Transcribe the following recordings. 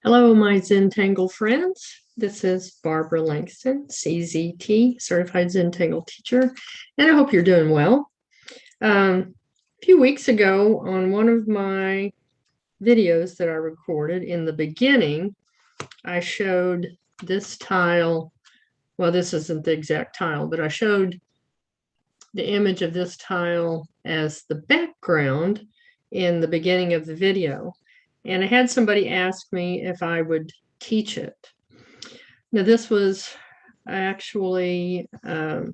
Hello, my Zentangle friends. This is Barbara Langston, CZT, Certified Zentangle Teacher, and I hope you're doing well. A few weeks ago, on one of my videos that I recorded in the beginning, I showed this tile. Well, this isn't the exact tile, but I showed the image of this tile as the background in the beginning of the video. And I had somebody ask me if I would teach it. Now, this was actually a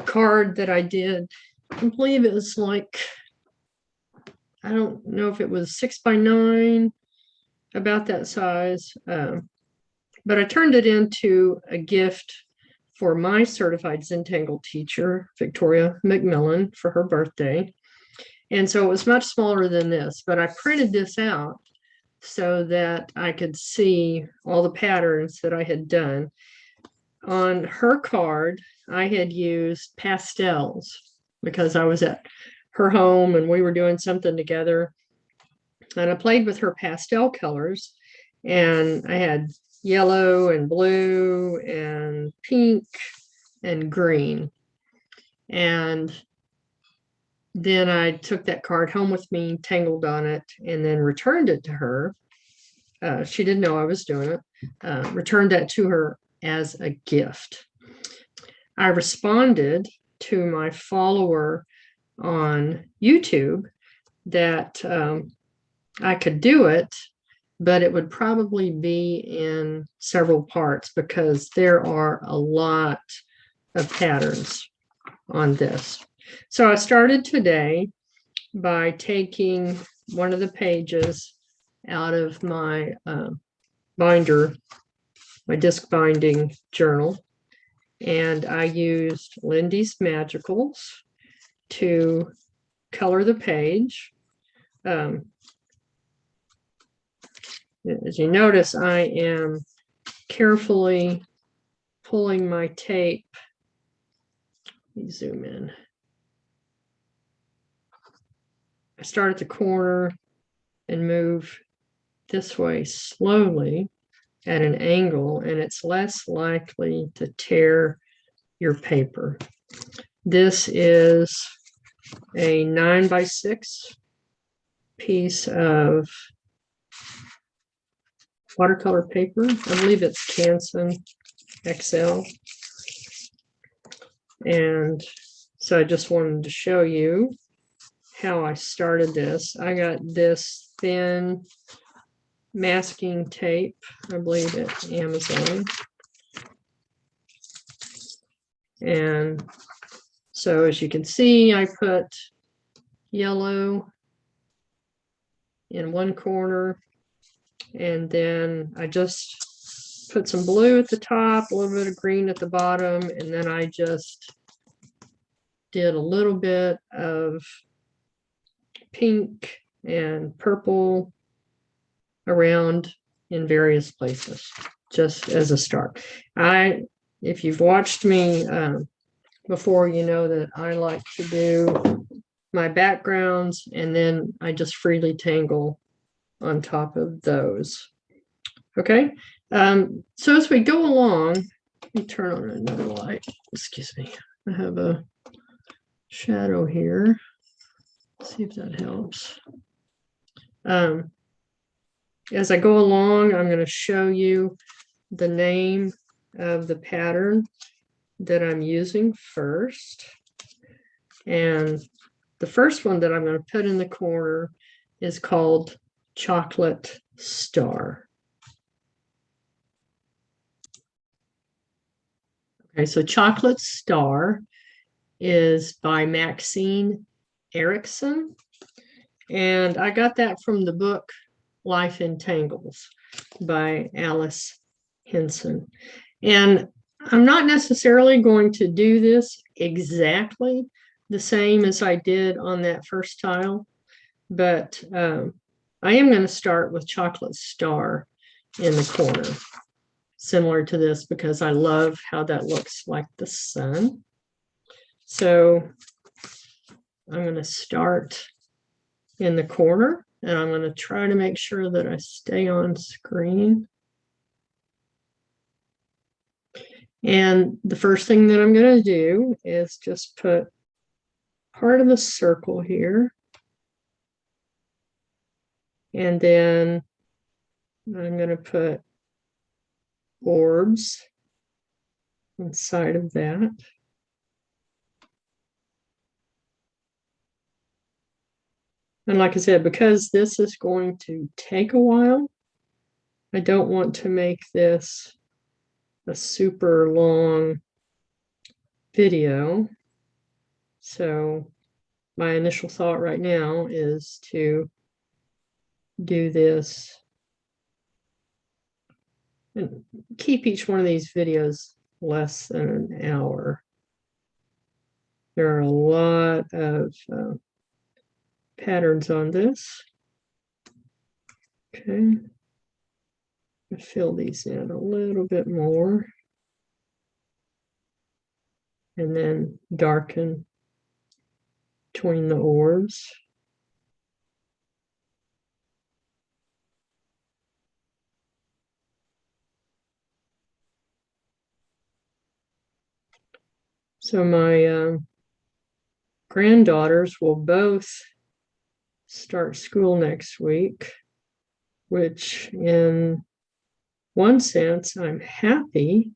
card that I did. I believe it was like, I don't know if it was 6x9, about that size. But I turned it into a gift for my certified Zentangle teacher, Victoria McMillan, for her birthday. And so it was much smaller than this, but I printed this out so that I could see all the patterns that I had done. On her card, I had used pastels because I was at her home and we were doing something together. And I played with her pastel colors, and I had yellow and blue and pink and green. And then I took that card home with me, tangled on it, and then returned it to her. She didn't know I was doing it. Returned that to her as a gift. I responded to my follower on YouTube that I could do it, but it would probably be in several parts because there are a lot of patterns on this. So I started today by taking one of the pages out of my binder, my disc binding journal, and I used Lindy's Magicals to color the page. As you notice, I am carefully pulling my tape. Let me zoom in. I start at the corner and move this way slowly at an angle, and it's less likely to tear your paper. This is a 9x6 piece of watercolor paper. I believe it's Canson XL. And so I just wanted to show you how I started this. I got this thin masking tape, I believe at Amazon. And so as you can see, I put yellow in one corner, and then I just put some blue at the top, a little bit of green at the bottom, and then I just did a little bit of pink and purple around in various places, just as a start. If you've watched me before, you know that I like to do my backgrounds, and then I just freely tangle on top of those. Okay, so as we go along, let me turn on another light. Excuse me, I have a shadow here. Let's see if that helps. As I go along, I'm going to show you the name of the pattern that I'm using first. And the first one that I'm going to put in the corner is called Chocolate Star. Okay, so Chocolate Star is by Maxine Erickson. And I got that from the book Life in Tangles by Alice Henson. And I'm not necessarily going to do this exactly the same as I did on that first tile, but I am going to start with Chocolate Star in the corner, similar to this, because I love how that looks like the sun. So I'm going to start in the corner, and I'm going to try to make sure that I stay on screen. And the first thing that I'm going to do is just put part of a circle here. And then I'm going to put orbs inside of that. And like I said, because this is going to take a while, I don't want to make this a super long video. So my initial thought right now is to do this and keep each one of these videos less than an hour. There are a lot of patterns on this. Okay, fill these in a little bit more and then darken between the orbs. So my granddaughters will both start school next week, which in one sense I'm happy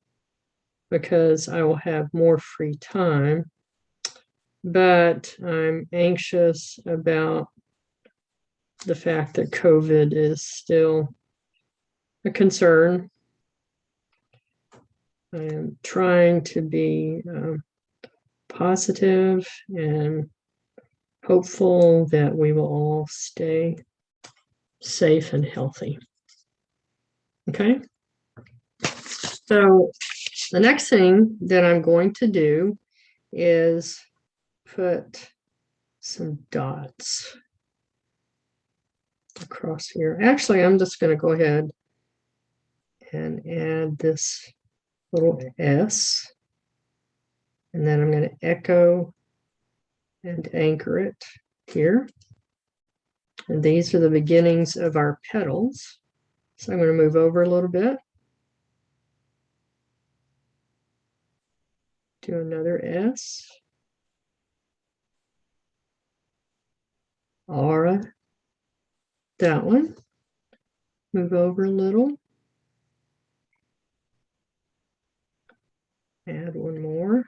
because I will have more free time, but I'm anxious about the fact that COVID is still a concern. I am trying to be positive and hopeful that we will all stay safe and healthy. Okay. So the next thing that I'm going to do is put some dots across here. Actually, I'm just going to go ahead and add this little S, and then I'm going to echo and anchor it here. And these are the beginnings of our petals. So I'm going to move over a little bit. Do another S. Aura. That one. Move over a little. Add one more.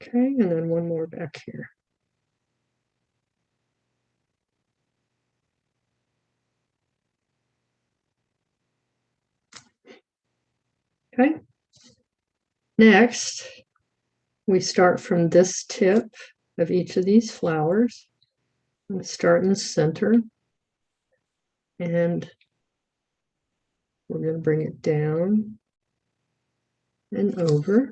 Okay, and then one more back here. Okay. Next, we start from this tip of each of these flowers. I'm going to start in the center, and we're going to bring it down and over.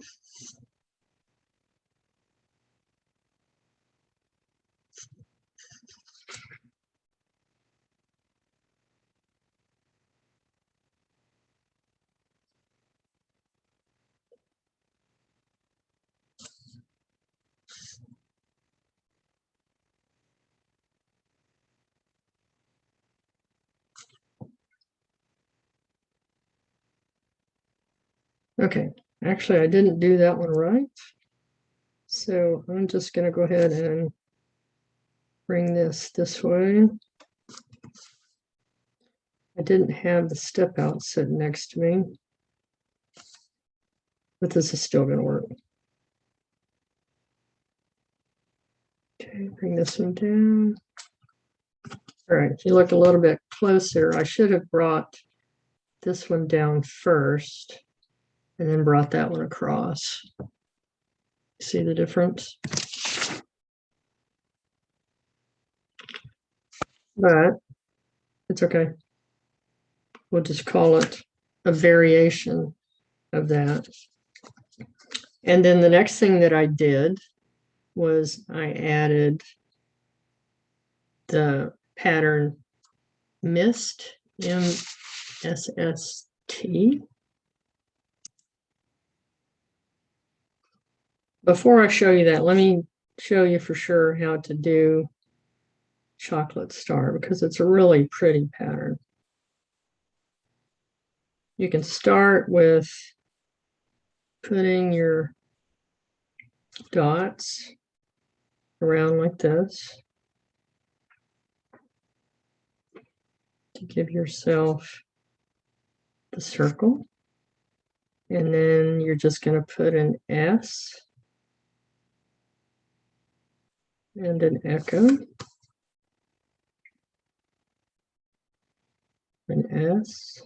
Okay, actually, I didn't do that one right. So I'm just going to go ahead and bring this way. I didn't have the step out sitting next to me, but this is still going to work. Okay, bring this one down. All right, if you look a little bit closer, I should have brought this one down first and then brought that one across. See the difference? But it's okay. We'll just call it a variation of that. And then the next thing that I did was I added the pattern Msst, Msst, T. Before I show you that, let me show you for sure how to do chocolate star because it's a really pretty pattern. You can start with putting your dots around like this to give yourself the circle. And then you're just going to put an S and an echo, an S,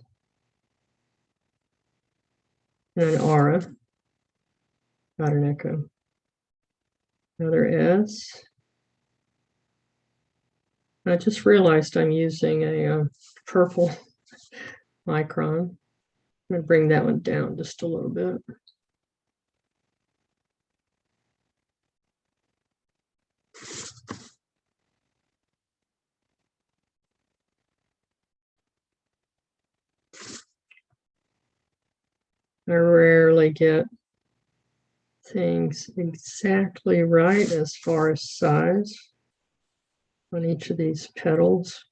and an aura, not an echo. Another S. I just realized I'm using a purple micron. I'm going to bring that one down just a little bit. I rarely get things exactly right as far as size on each of these petals.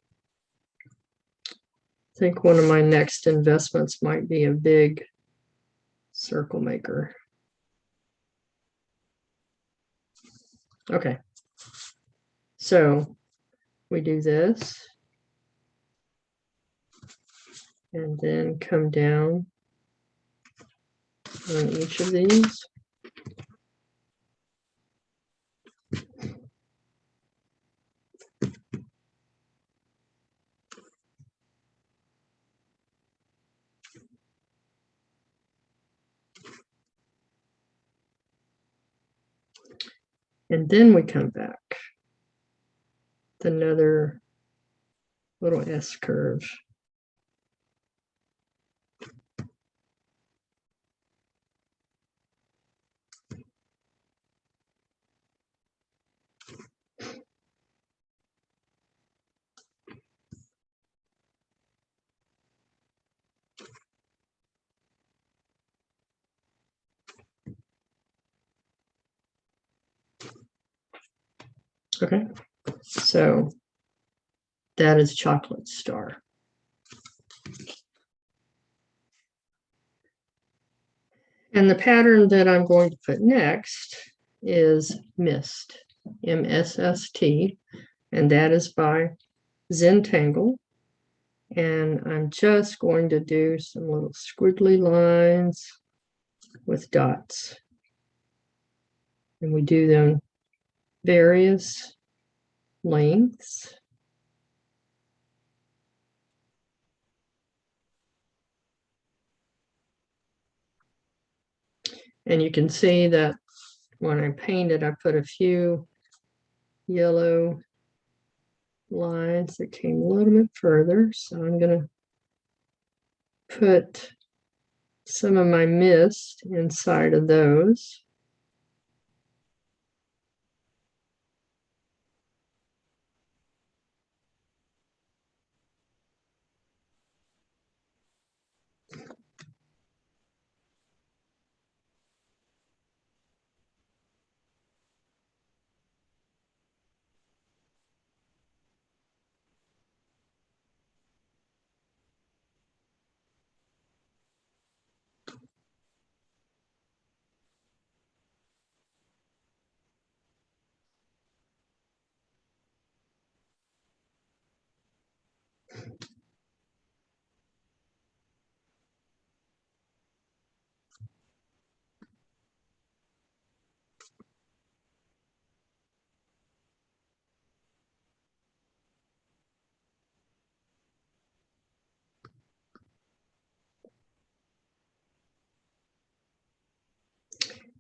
I think one of my next investments might be a big circle maker. Okay, so we do this and then come down on each of these. And then we come back with another little S curve. Okay, so that is chocolate star. And the pattern that I'm going to put next is Msst, M-S-S-T, and that is by Zentangle. And I'm just going to do some little squiggly lines with dots. And we do them various lengths. And you can see that when I painted, I put a few yellow lines that came a little bit further. So I'm going to put some of my mist inside of those.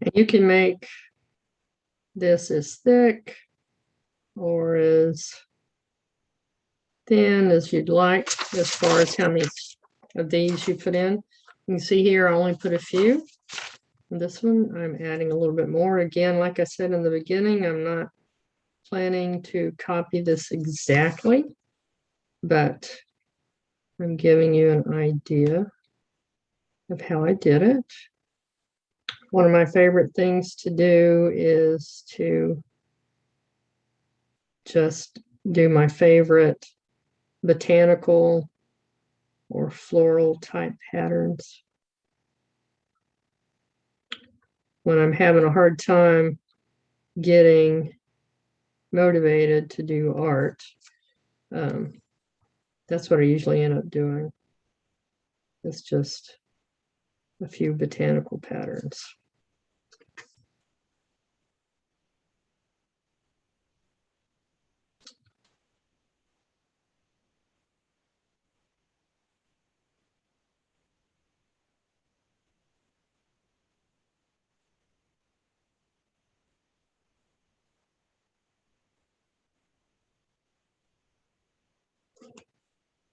And you can make this as thick or as thin as you'd like as far as how many of these you put in. You can see here I only put a few. And this one I'm adding a little bit more. Again, like I said in the beginning, I'm not planning to copy this exactly, but I'm giving you an idea. of how I did it. One of my favorite things to do is to just do my favorite botanical or floral type patterns. When I'm having a hard time getting motivated to do art, that's what I usually end up doing. It's just a few botanical patterns.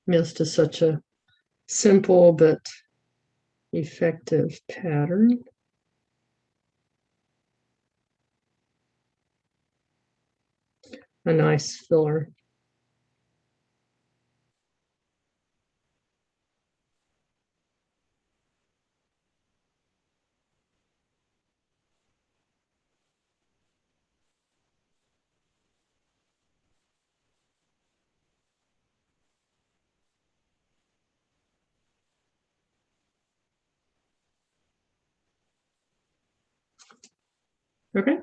Msst is such a simple but effective pattern. A nice filler. Okay.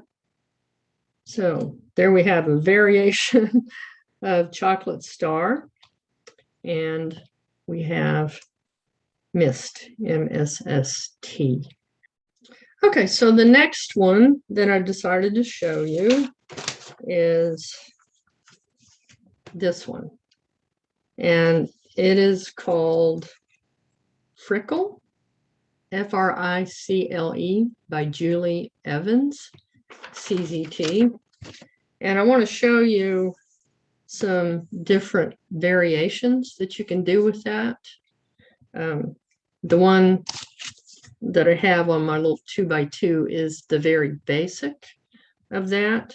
So there we have a variation of chocolate star, and we have Msst, M-S-S-T. Okay, so the next one that I've decided to show you is this one. And it is called Fricle, F-R-I-C-L-E, by Julie Evans, CZT. And I want to show you some different variations that you can do with that. The one that I have on my little 2x2 is the very basic of that.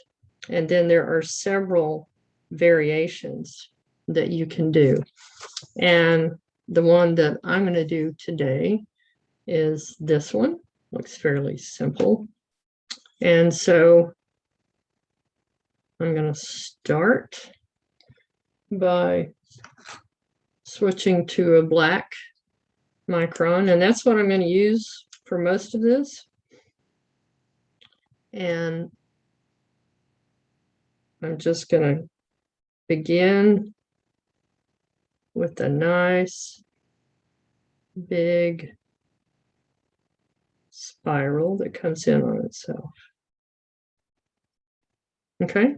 And then there are several variations that you can do. And the one that I'm going to do today is this one. Looks fairly simple. And so I'm going to start by switching to a black micron, and that's what I'm going to use for most of this. And I'm just going to begin with a nice big spiral that comes in on itself. Okay.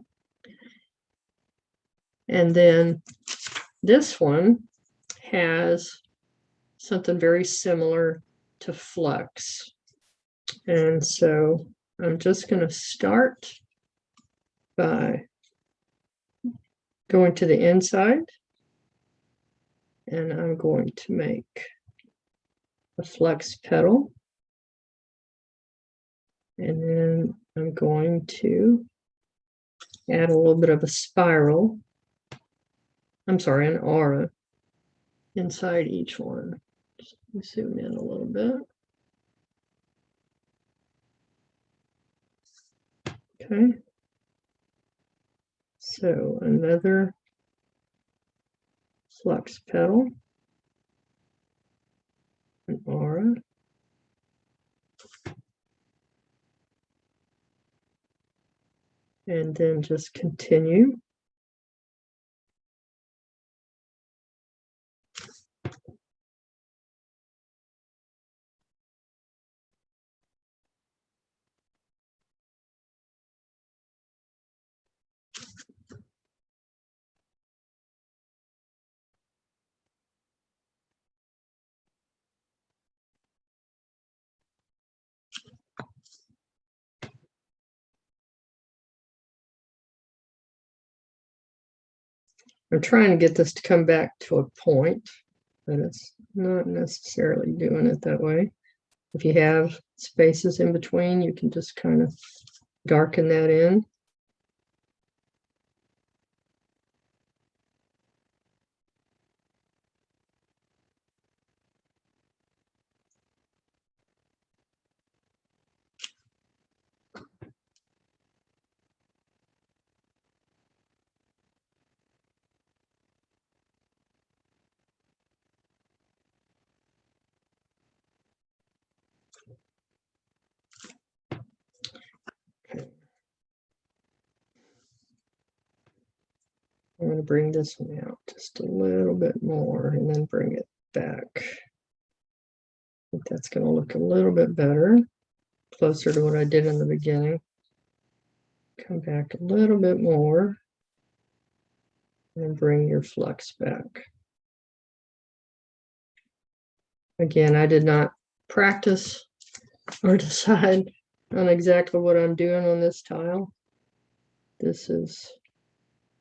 And then this one has something very similar to flux. And so I'm just going to start by going to the inside, and I'm going to make a flux petal. And then I'm going to add a little bit of a spiral. I'm sorry, an aura inside each one. Just zoom in a little bit. Okay. So another flux petal, an aura. And then just continue. I'm trying to get this to come back to a point, but it's not necessarily doing it that way. If you have spaces in between, you can just kind of darken that in. going to bring this one out just a little bit more and then bring it back. I think that's going to look a little bit better, closer to what I did in the beginning. Come back a little bit more and bring your flux back. Again, I did not practice or decide on exactly what I'm doing on this tile. This is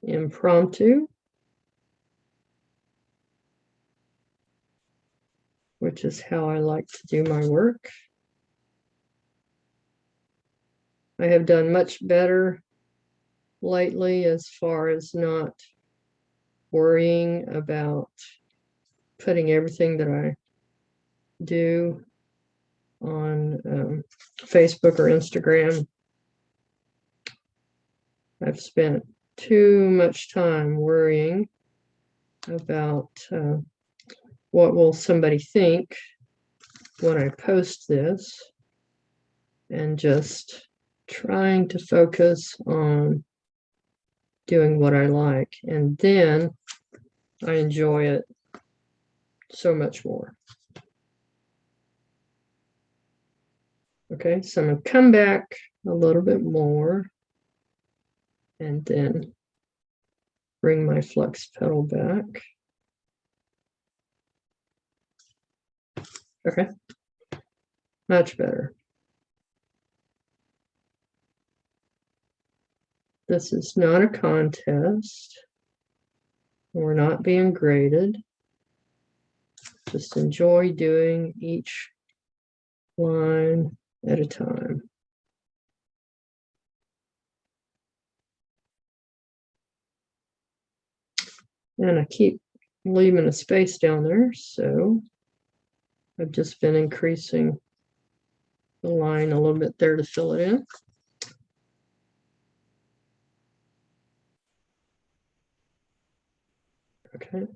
impromptu, which is how I like to do my work. I have done much better lately as far as not worrying about putting everything that I do on Facebook or Instagram. I've spent too much time worrying about what will somebody think when I post this, and just trying to focus on doing what I like, and then I enjoy it so much more. Okay, so I'm going to come back a little bit more and then bring my flux pedal back. Okay, much better. This is not a contest. We're not being graded. Just enjoy doing each line at a time. And I keep leaving a space down there, so I've just been increasing the line a little bit there to fill it in. Okay.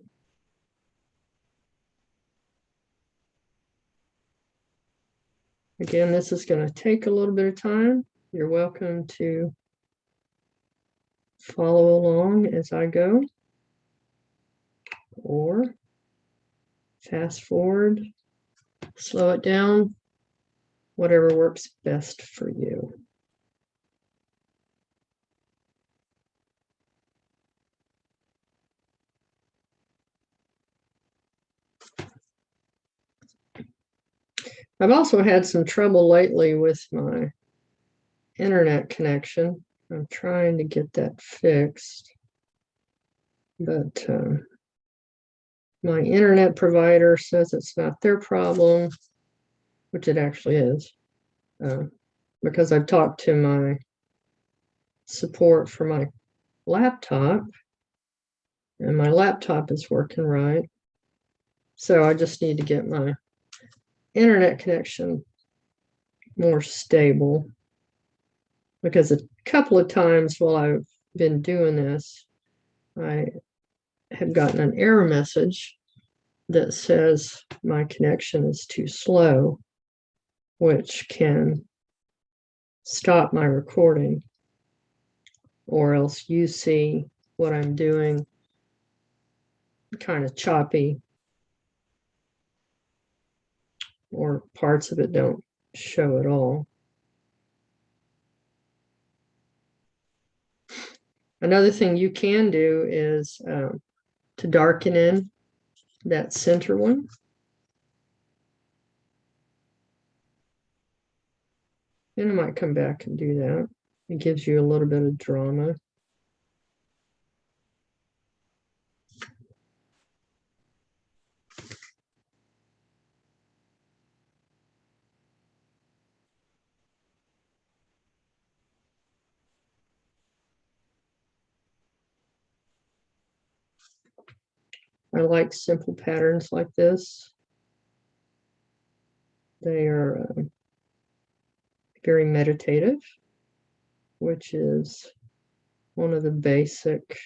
Again, this is going to take a little bit of time. You're welcome to follow along as I go, or fast forward, slow it down, whatever works best for you. I've also had some trouble lately with my internet connection. I'm trying to get that fixed, but my internet provider says it's not their problem, which it actually is, because I've talked to my support for my laptop, and my laptop is working right. So I just need to get my internet connection more stable, because a couple of times while I've been doing this, I have gotten an error message that says my connection is too slow, which can stop my recording, or else you see what I'm doing kind of choppy, or parts of it don't show at all. Another thing you can do is to darken in that center one. And I might come back and do that. It gives you a little bit of drama. I like simple patterns like this. They are very meditative, which is one of the basic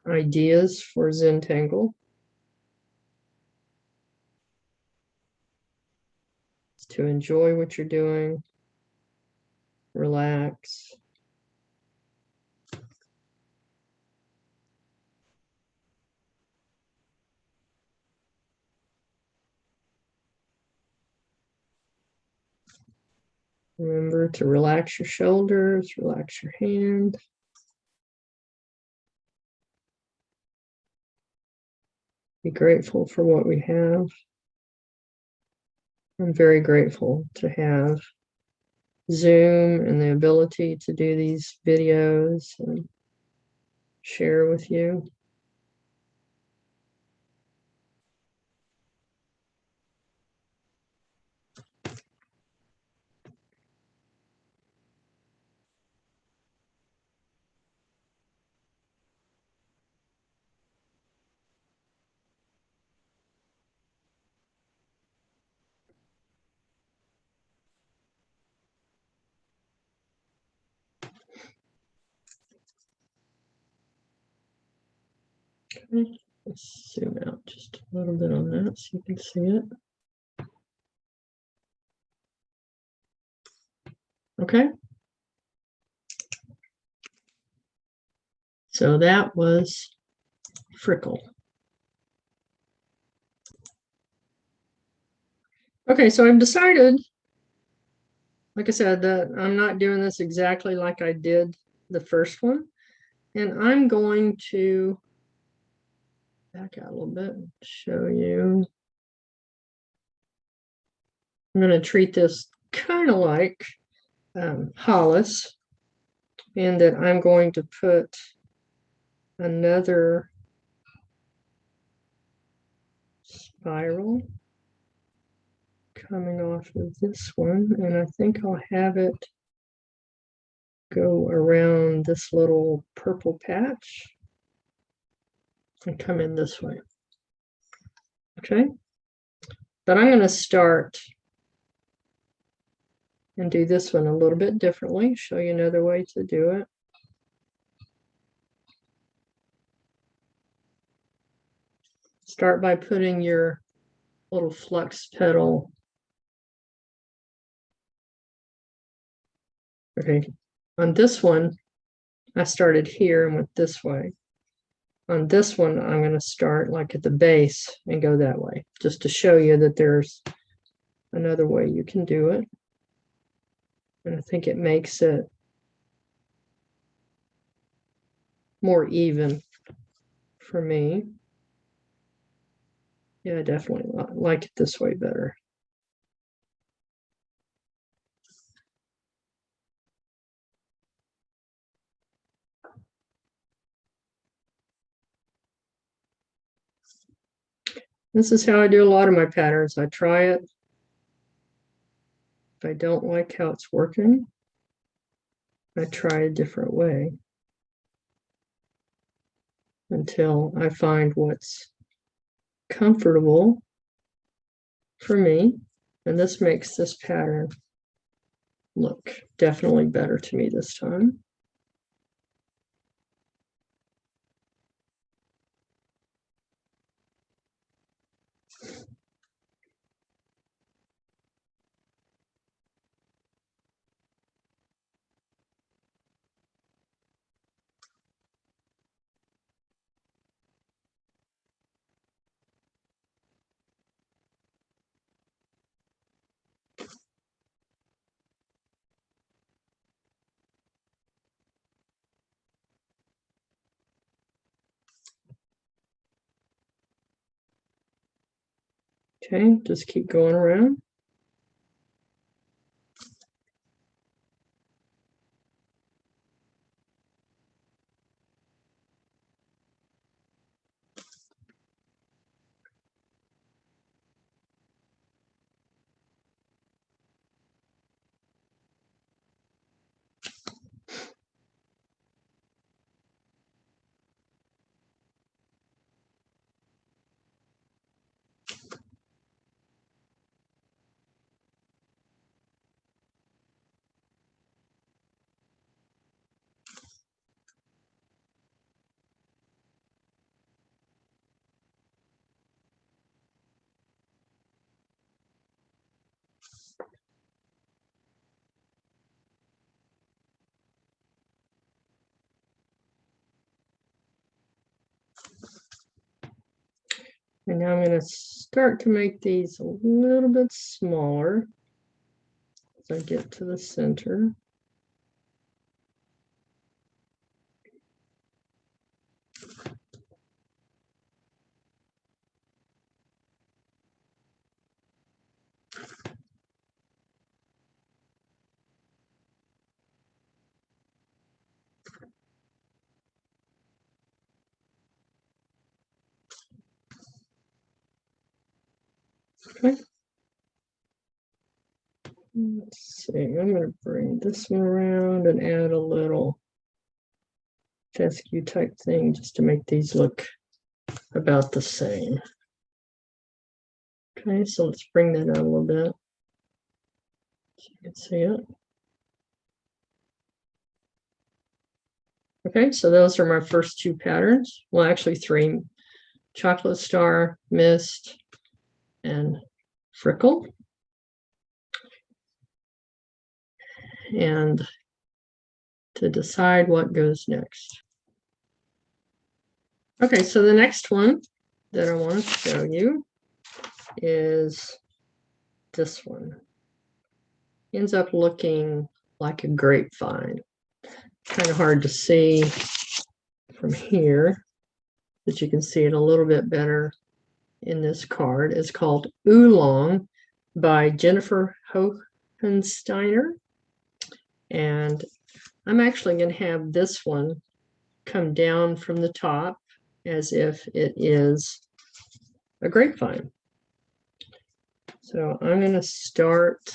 ideas for Zentangle. It's to enjoy what you're doing, relax. Remember to relax your shoulders, relax your hand. Be grateful for what we have. I'm very grateful to have Zoom and the ability to do these videos and share with you. Okay, let's zoom out just a little bit on that so you can see it. Okay. So that was Fricle. Okay, so I've decided, like I said, that I'm not doing this exactly like I did the first one. And I'm going to back out a little bit and show you. I'm going to treat this kind of like Hollis, and that I'm going to put another spiral coming off of this one, and I think I'll have it go around this little purple patch and come in this way. Okay, but I'm going to start and do this one a little bit differently, show you another way to do it. Start by putting your little flux petal. Okay, on this one, I started here and went this way. On this one, I'm going to start like at the base and go that way, just to show you that there's another way you can do it. And I think it makes it more even for me. Yeah, I definitely like it this way better. This is how I do a lot of my patterns. I try it. If I don't like how it's working, I try a different way until I find what's comfortable for me. And this makes this pattern look definitely better to me this time. Okay, just keep going around. And now I'm going to start to make these a little bit smaller. as I get to the center. Okay. Let's see, I'm going to bring this one around and add a little fescue type thing just to make these look about the same. Okay, so let's bring that out a little bit so you can see it. Okay, so those are my first two patterns. Well, actually three: chocolate star, Msst, and Fricle. And to decide what goes next. Okay, so the next one that I want to show you is this one. Ends up looking like a grapevine. Kind of hard to see from here, but you can see it a little bit better in this card. It's called Oolong by Jenna Hohensteiner. And I'm actually going to have this one come down from the top as if it is a grapevine. So I'm going to start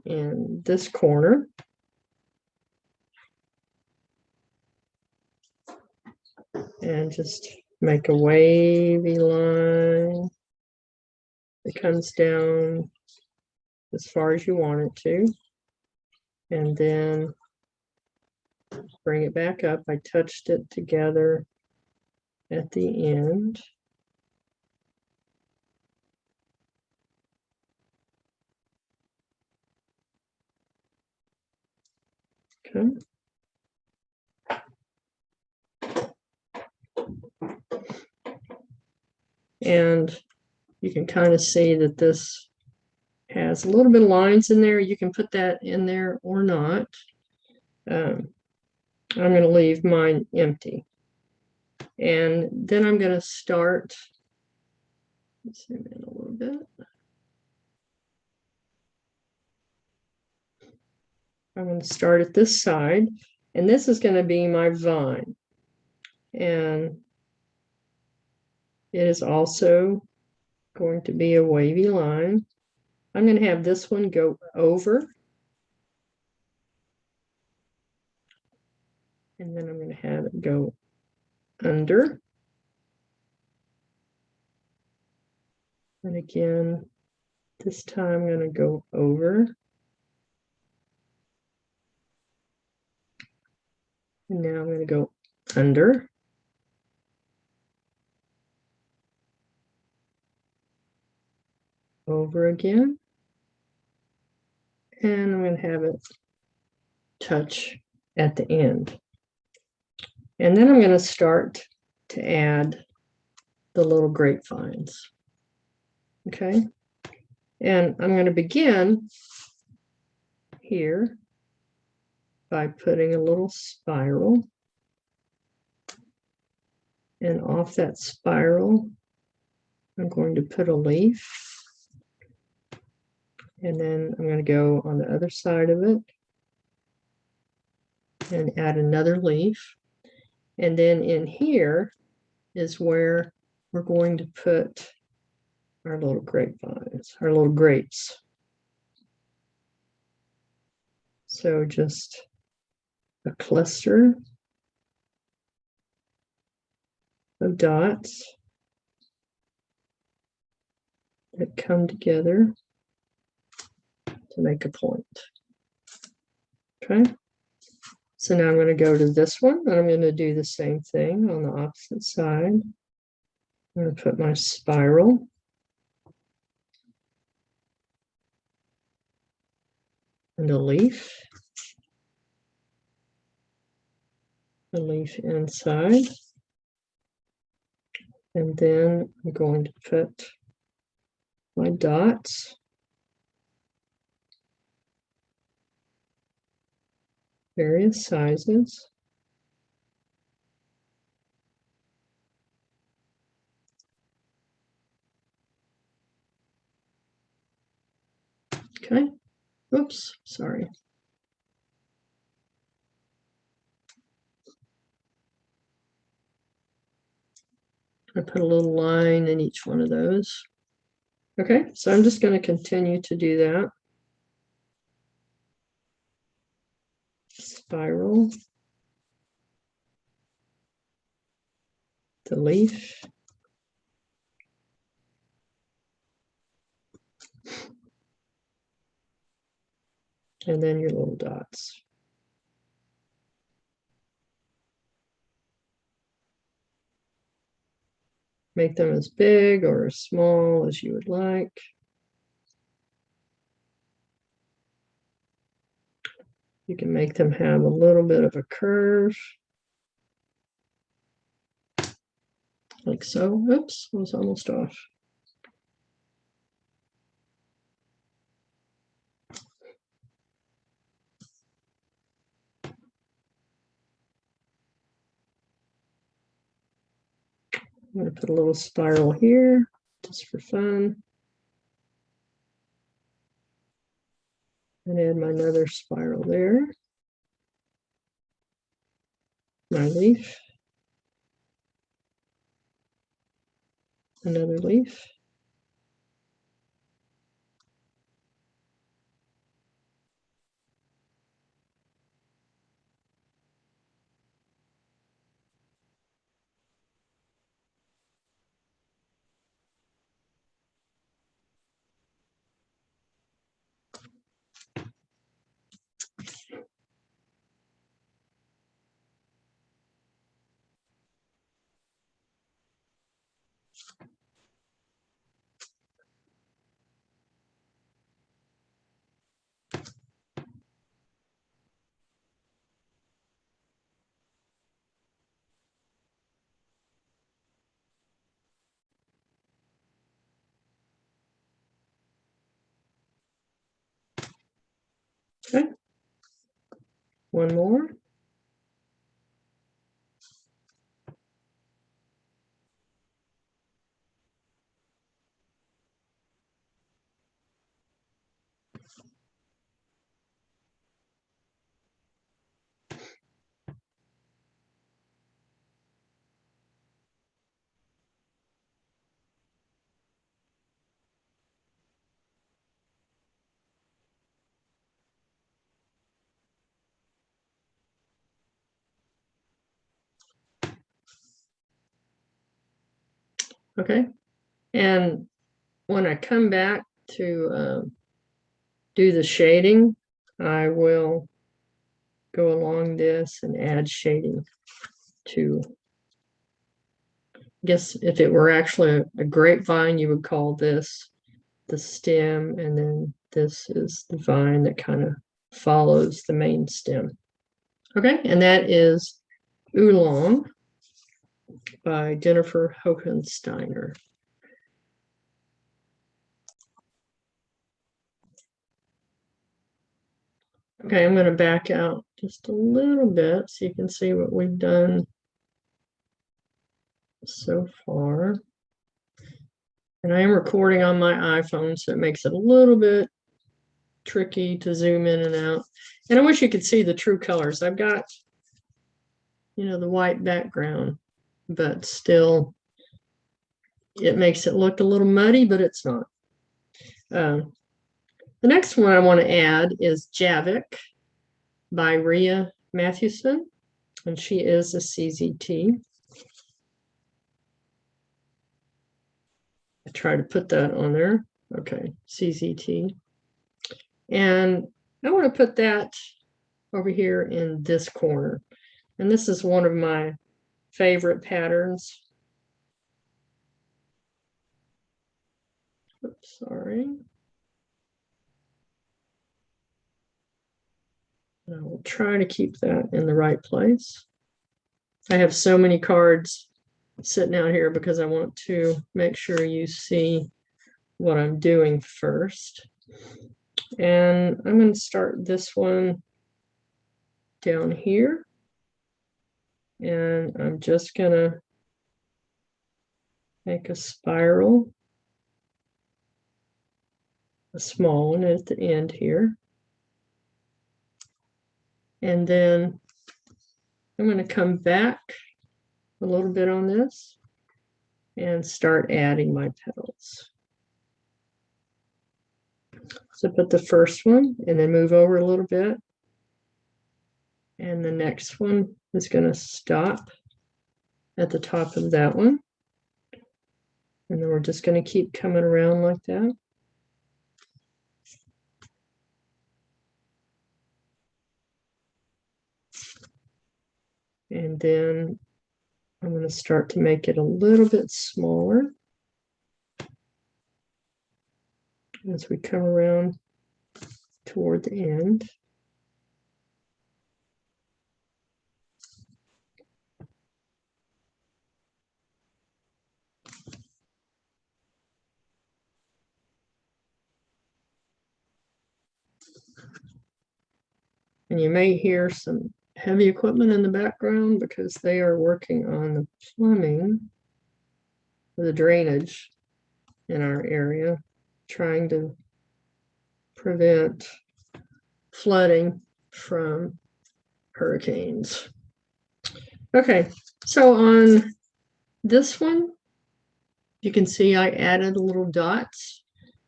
in this corner. And just make a wavy line that comes down as far as you want it to. And then bring it back up. I touched it together at the end. Okay. And you can kind of see that this has a little bit of lines in there. You can put that in there or not. I'm going to leave mine empty. And then I'm going to start, let's zoom in a little bit. I'm going to start at this side, and this is going to be my vine. And it is also going to be a wavy line. I'm going to have this one go over. And then I'm going to have it go under. And again, this time I'm going to go over. And now I'm going to go under. Over again. And I'm going to have it touch at the end. And then I'm going to start to add the little grapevines. Okay. And I'm going to begin here by putting a little spiral. And off that spiral, I'm going to put a leaf. And then I'm going to go on the other side of it and add another leaf. And then in here is where we're going to put our little grapevines, our little grapes. So just a cluster of dots that come together to make a point. Okay. So now I'm going to go to this one, and I'm going to do the same thing on the opposite side. I'm going to put my spiral. And a leaf inside. And then I'm going to put my dots. various sizes. Okay. Oops, sorry. I put a little line in each one of those. Okay, so I'm just going to continue to do that. Spiral the leaf. And then your little dots. Make them as big or as small as you would like. You can make them have a little bit of a curve. Like so. Oops, I was almost off. I'm going to put a little spiral here just for fun. And add my another spiral there. My leaf. Another leaf. Okay. One more. Okay. And when I come back to do the shading, I will go along this and add shading to, I guess if it were actually a grapevine, you would call this the stem, and then this is the vine that kind of follows the main stem. Okay, and that is Oolong by Jennifer Hokkensteiner. Okay, I'm going to back out just a little bit so you can see what we've done so far. And I am recording on my iPhone, so it makes it a little bit tricky to zoom in and out. And I wish you could see the true colors. I've got, you know, the white background, but still it makes it look a little muddy, but it's not. The next one I want to add is Javik by Ria Matheussen, and she is a CZT. I try to put that on there. Okay, CZT. And I want to put that over here in this corner. And this is one of my favorite patterns. Oops, sorry. And I will try to keep that in the right place. I have so many cards sitting out here because I want to make sure you see what I'm doing first. And I'm going to start this one down here. And I'm just going to make a spiral, a small one at the end here. And then I'm going to come back a little bit on this and start adding my petals. So put the first one and then move over a little bit. And the next one is going to stop at the top of that one. And then we're just going to keep coming around like that. And then I'm going to start to make it a little bit smaller as we come around toward the end. And you may hear some heavy equipment in the background because they are working on the plumbing, the drainage in our area, trying to prevent flooding from hurricanes. Okay, so on this one, you can see I added little dots.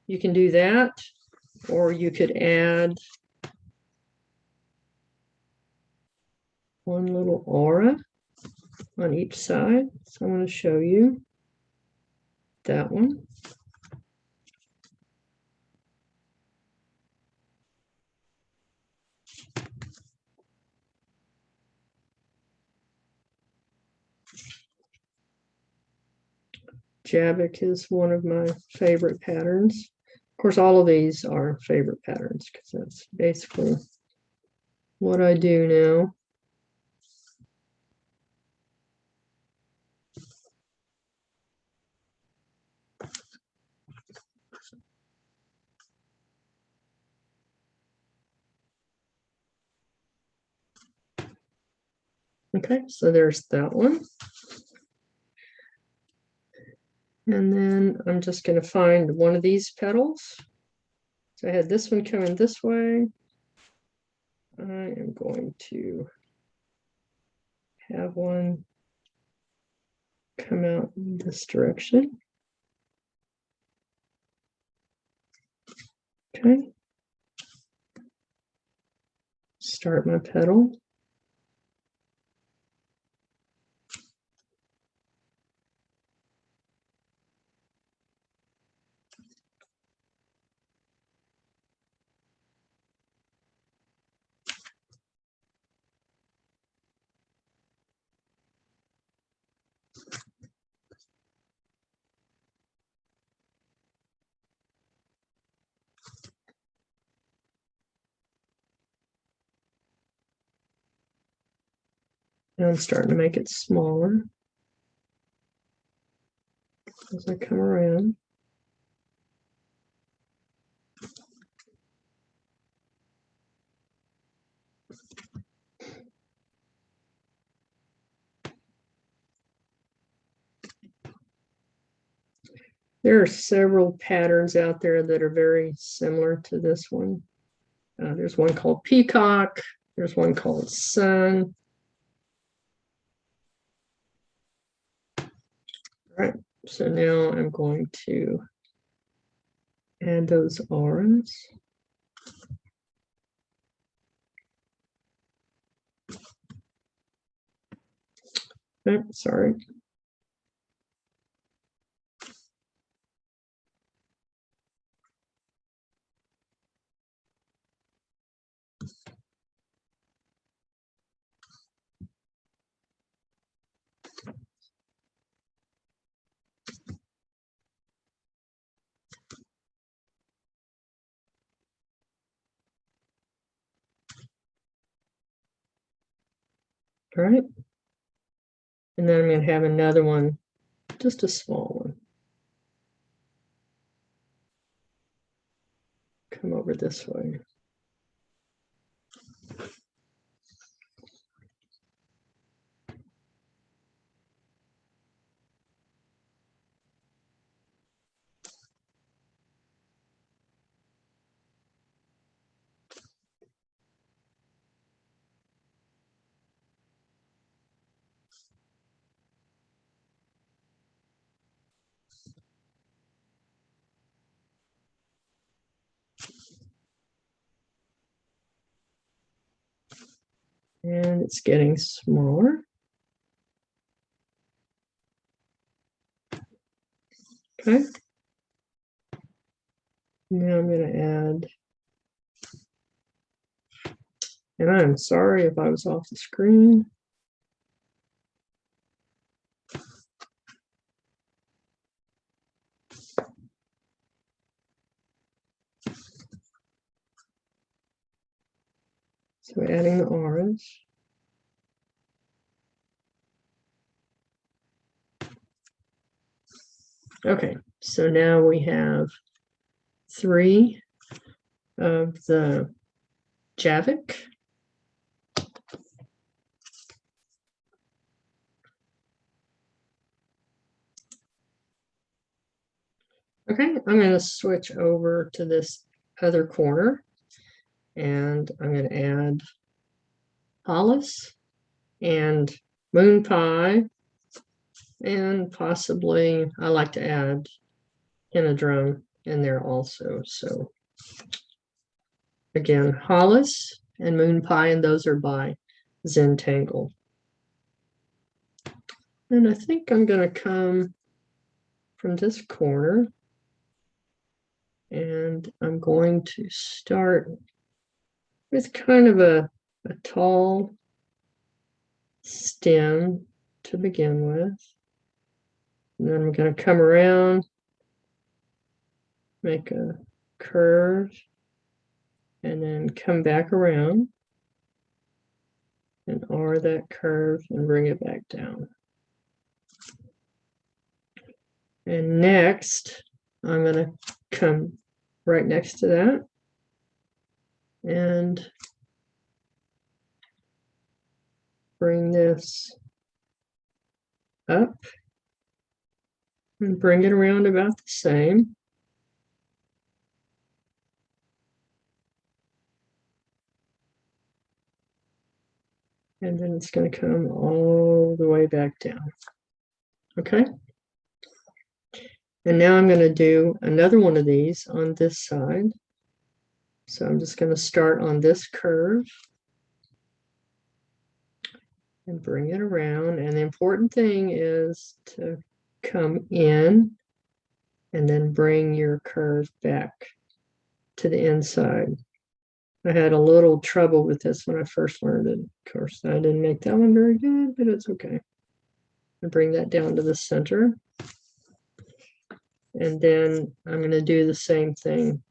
You can do that, or you could add one little aura on each side. So I'm going to show you that one. Javik is one of my favorite patterns. Of course, all of these are favorite patterns because that's basically what I do now. Okay, so there's that one. And then I'm just going to find one of these petals. So I had this one coming this way. I am going to have one come out in this direction. Okay. Start my petal. And I'm starting to make it smaller as I come around. There are several patterns out there that are very similar to this one. There's one called Peacock. There's one called Sun. All right, so now I'm going to add those auras. Oh, sorry. All right. And then I'm going to have another one, just a small one. Come over this way. And it's getting smaller. Okay. Now I'm going to add, and I'm sorry if I was off the screen. So adding the orange. Okay, so now we have 3 of the Javik. Okay, I'm going to switch over to this other corner, and I'm going to add Hollis and moon pie, and possibly I like to add Anadrome in there also. So again, Hollis and moon pie, and those are by Zentangle. And I think I'm going to come from this corner, and I'm going to start with kind of a tall stem to begin with. And then I'm going to come around, make a curve, and then come back around and R that curve and bring it back down. And next, I'm going to come right next to that and bring this up and bring it around about the same. And then it's going to come all the way back down. Okay. And now I'm going to do another one of these on this side. So I'm just going to start on this curve and bring it around. And the important thing is to come in and then bring your curve back to the inside. I had a little trouble with this when I first learned it. Of course, I didn't make that one very good, but it's okay. I bring that down to the center. And then I'm going to do the same thing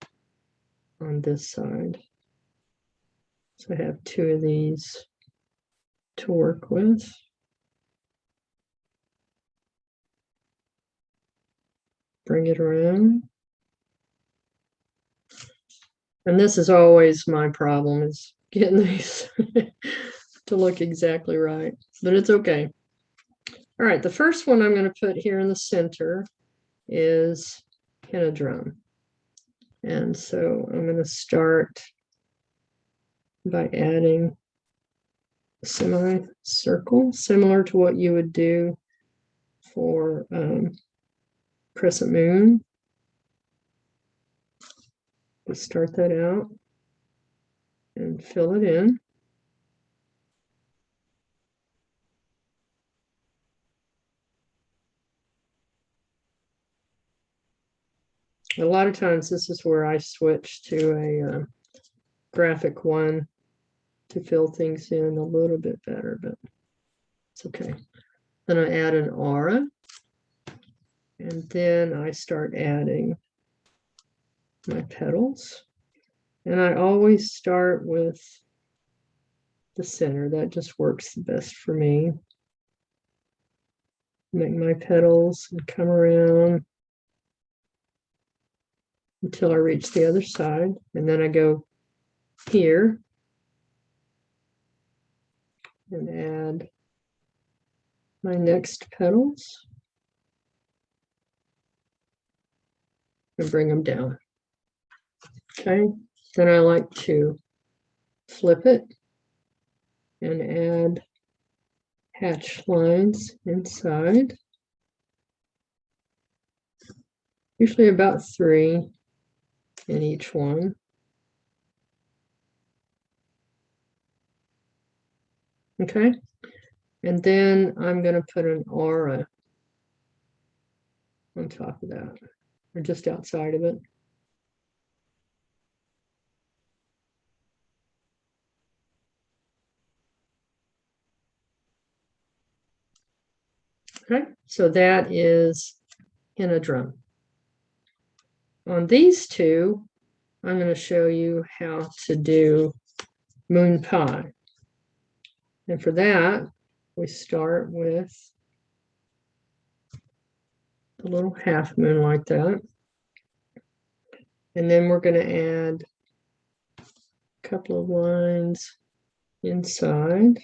on this side. So I have 2 of these to work with. Bring it around. And this is always my problem, is getting these to look exactly right, but it's okay. All right, the first one I'm going to put here in the center is Anadrome. And so I'm going to start by adding a semicircle, similar to what you would do for crescent moon. Just start that out and fill it in. A lot of times this is where I switch to a graphic one to fill things in a little bit better, but it's okay. Then I add an aura, and then I start adding my petals. And I always start with the center. That just works the best for me. Make my petals and come around until I reach the other side. And then I go here and add my next petals and bring them down. Okay, then I like to flip it and add hatch lines inside, usually about 3 in each one. Okay. And then I'm going to put an aura on top of that, or just outside of it. Okay, so that is Anadrome. On these two, I'm going to show you how to do moon pie. And for that, we start with a little half moon like that. And then we're going to add a couple of lines inside.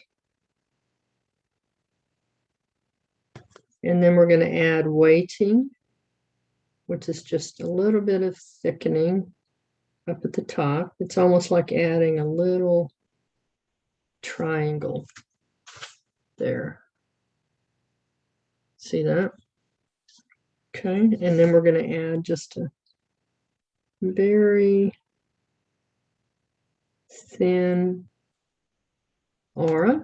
And then we're going to add weighting, which is just a little bit of thickening up at the top. It's almost like adding a little triangle there. See that? Okay, and then we're going to add just a very thin aura.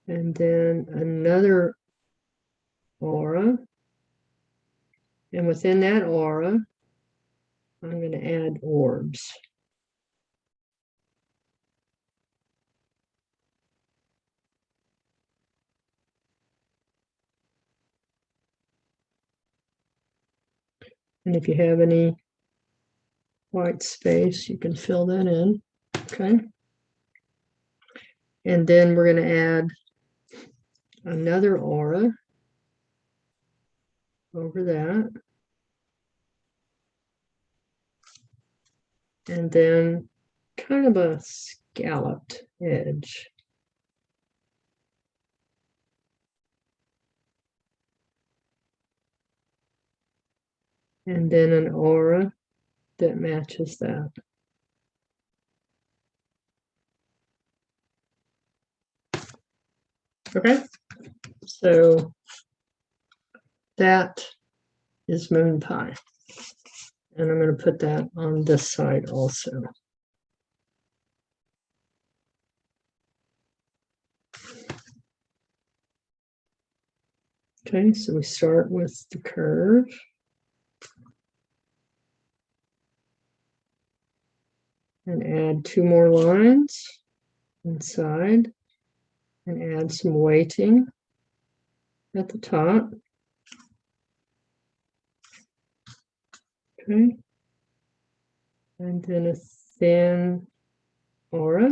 And then another aura. And within that aura, I'm going to add orbs. And if you have any white space, you can fill that in. Okay. And then we're going to add another aura over that. And then kind of a scalloped edge. And then an aura that matches that. Okay, so that is moon pie. And I'm going to put that on this side also. Okay, so we start with the curve. And add 2 more lines inside. And add some weighting at the top. Okay. And then a thin aura.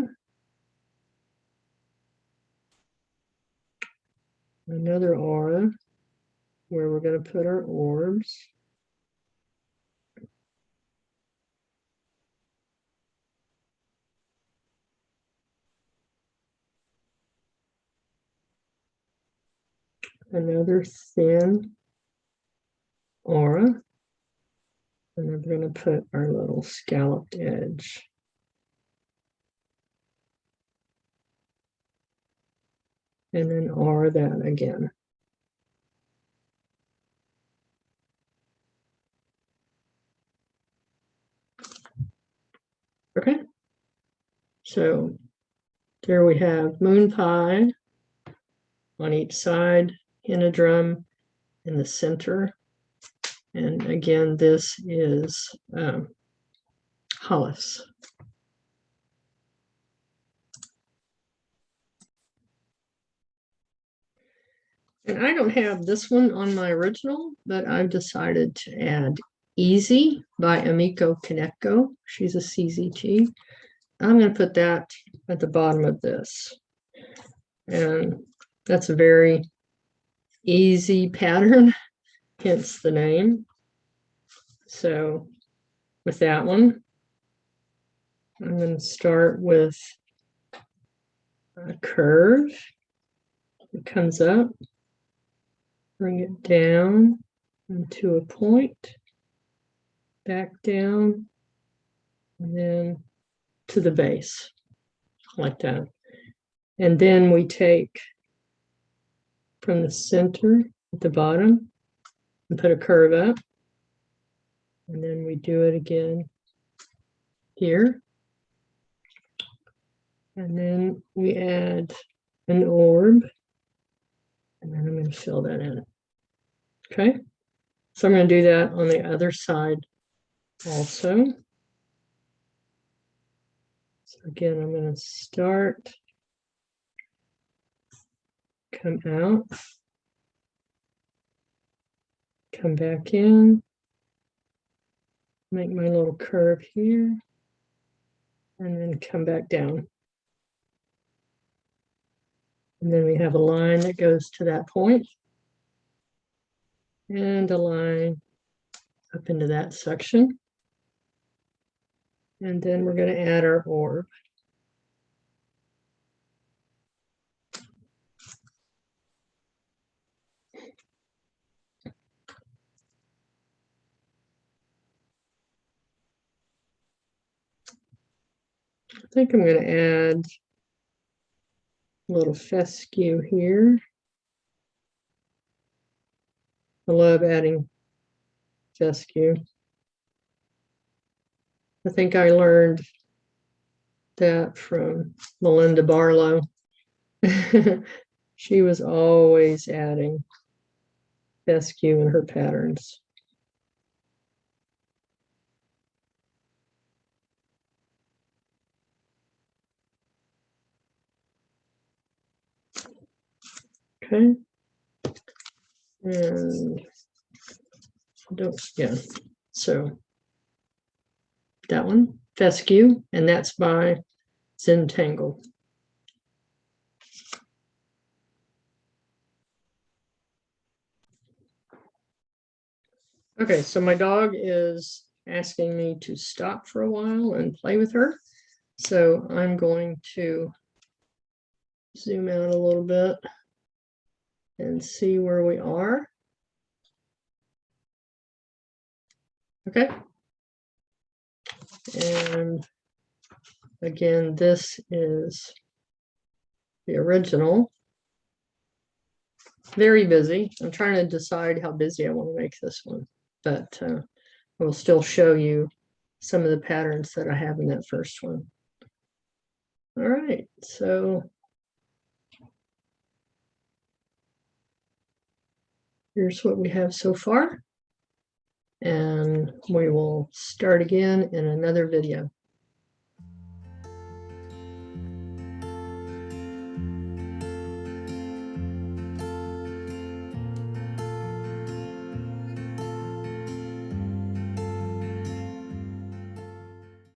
Another aura where we're going to put our orbs. Another thin aura. And then we're going to put our little scalloped edge. And then aura that again. Okay. So there we have moon pie on each side, Anadrome in the center. And again, this is Hollis. And I don't have this one on my original, but I've decided to add Easy by Amiko Kaneko. She's a CZT. I'm going to put that at the bottom of this. And that's a very easy pattern, hence the name. So with that one, I'm going to start with a curve. It comes up, bring it down into a point, back down, and then to the base, like that. And then we take from the center at the bottom and put a curve up. And then we do it again here. And then we add an orb. And then I'm going to fill that in. Okay. So I'm going to do that on the other side also. So again, I'm going to start, come out, come back in, make my little curve here, and then come back down. And then we have a line that goes to that point, and a line up into that section. And then we're going to add our orb. I think I'm going to add a little fescue here. I love adding fescue. I think I learned that from Melinda Barlow. She was always adding fescue in her patterns. Okay. And yeah, so that one, fescue, and that's by Zentangle. Okay, so my dog is asking me to stop for a while and play with her. So I'm going to zoom out a little bit and see where we are. Okay. And again, this is the original. Very busy. I'm trying to decide how busy I want to make this one, but I will still show you some of the patterns that I have in that first one. All right, so here's what we have so far, and we will start again in another video.